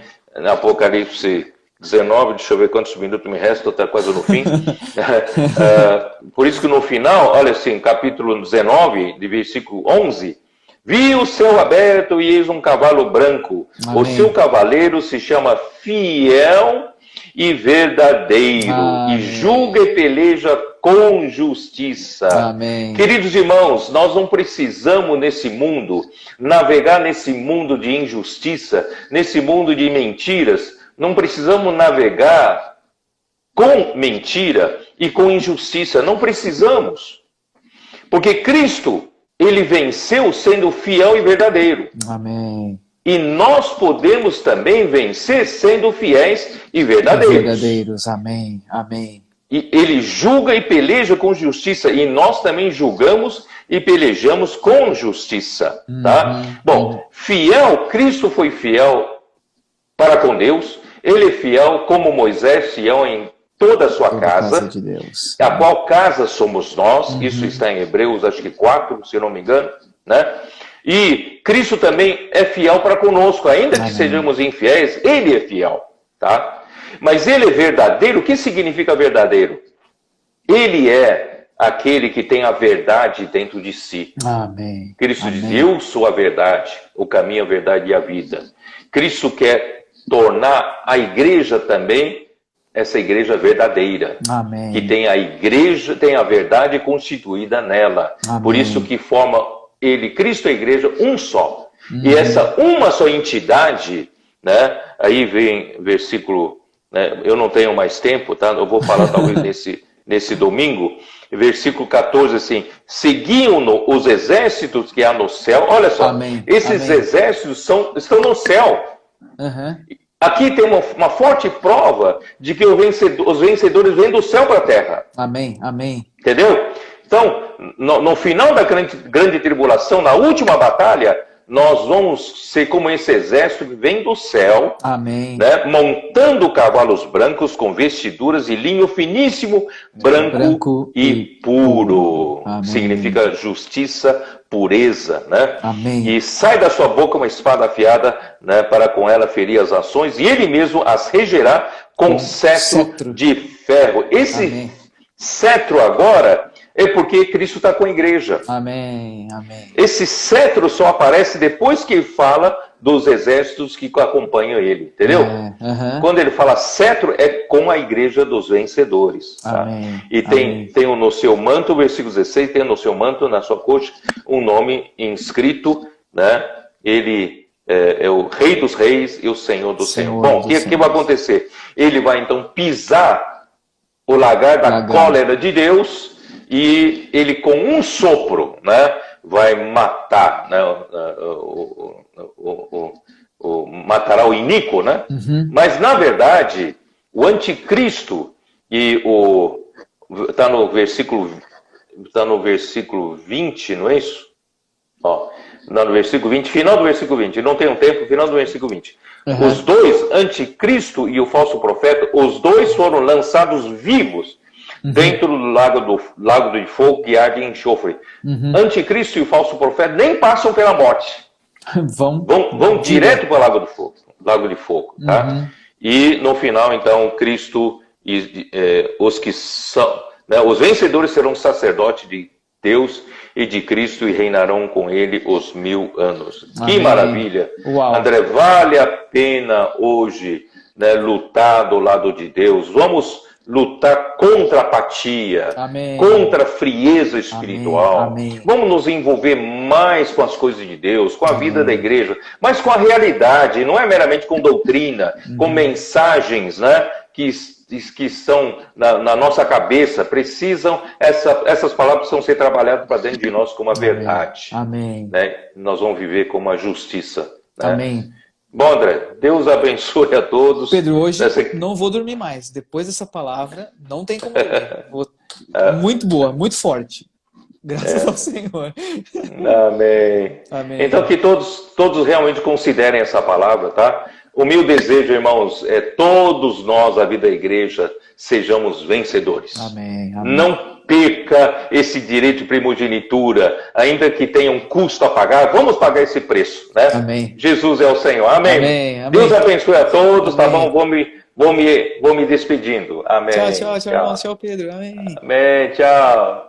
Apocalipse 19, deixa eu ver quantos minutos me restam, está quase no fim. Por isso que no final, olha assim, capítulo 19, de versículo 11, vi o céu aberto e eis um cavalo branco. O seu cavaleiro se chama Fiel e Verdadeiro, e julga e peleja com justiça. Amém. Queridos irmãos, nós não precisamos nesse mundo, navegar nesse mundo de injustiça, nesse mundo de mentiras, não precisamos navegar com mentira e com injustiça, não precisamos. Porque Cristo, ele venceu sendo fiel e verdadeiro. Amém. E nós podemos também vencer sendo fiéis e verdadeiros. Amém. Amém. E ele julga e peleja com justiça. E nós também julgamos e pelejamos com justiça. Tá? Bom, fiel, Cristo foi fiel para com Deus. Ele é fiel como Moisés, fiel em toda a sua casa de Deus. A qual casa somos nós. Isso está em Hebreus, acho que 4, se eu não me engano, né? E Cristo também é fiel para conosco, ainda que sejamos infiéis, ele é fiel, tá? Mas ele é verdadeiro. O que significa verdadeiro? Ele é aquele que tem a verdade dentro de si. Amém. Cristo diz, eu sou a verdade, o caminho, a verdade e a vida. Cristo quer tornar a igreja também, essa igreja verdadeira. Amém. Que tem a igreja, tem a verdade constituída nela. Amém. Por isso que forma ele, Cristo e a igreja, um só. E essa uma só entidade, né? Aí vem versículo, né? Eu não tenho mais tempo, tá? Eu vou falar talvez nesse domingo. Versículo 14, assim, seguiam-no os exércitos que há no céu. Olha só, esses exércitos estão no céu. aqui tem uma forte prova de que os vencedores vêm do céu para a terra. Amém, amém. Entendeu? Então, no final da grande tribulação, na última batalha, nós vamos ser como esse exército que vem do céu, amém, né, montando cavalos brancos com vestiduras e linho finíssimo, branco e puro. Amém. Significa justiça, pureza, né? Amém. E sai da sua boca uma espada afiada, né, para com ela ferir as ações, e ele mesmo as regerá com cetro de ferro. Esse cetro agora é porque Cristo está com a igreja. Amém, amém. Esse cetro só aparece depois que ele fala dos exércitos que acompanham ele, entendeu? Quando ele fala cetro, é com a igreja dos vencedores. Tá? Amém, e tem no seu manto, versículo 16, tem no seu manto, na sua coxa, um nome inscrito, né? Ele é o Rei dos Reis e o Senhor do Senhor. Bom, o que vai acontecer? Ele vai então pisar o lagar da cólera de Deus, e ele com um sopro, né, vai matar, né, matará o iníquo, né? Mas na verdade o anticristo e está no versículo 20, não é isso? Ó, no versículo 20, final do versículo 20, não tem um tempo, final do versículo 20. Os dois, anticristo e o falso profeta, os dois foram lançados vivos dentro do lago de fogo que arde em enxofre. Anticristo e o falso profeta nem passam pela morte. Vão direto para o lago de fogo. Tá? E no final, então, Cristo e os que são, né, os vencedores serão sacerdotes de Deus e de Cristo e reinarão com ele os 1000 anos. Amém. Que maravilha! Uau. André, vale a pena hoje, né, lutar do lado de Deus. Vamos lutar contra a apatia, contra a frieza espiritual. Vamos nos envolver mais com as coisas de Deus, com a vida da igreja, mas com a realidade, não é meramente com doutrina, com mensagens, né, que estão na nossa cabeça. Essas palavras precisam ser trabalhadas para dentro de nós como a verdade. Amém. Né? Nós vamos viver como a justiça. Né? Amém. Bom, André, Deus abençoe a todos. Pedro, hoje não vou dormir mais. Depois dessa palavra, não tem como dormir. Muito boa, muito forte. Graças ao Senhor. Amém. Amém. Então que todos realmente considerem essa palavra, tá? O meu desejo, irmãos, é todos nós, a vida da igreja, sejamos vencedores. Amém. Amém. Não perca esse direito de primogenitura, ainda que tenha um custo a pagar, vamos pagar esse preço, né? Amém. Jesus é o Senhor. Amém. Amém. Amém. Deus abençoe a todos, tá bom? Vou me despedindo. Amém. Tchau, irmão. Tchau, Pedro. Amém. Amém. Tchau.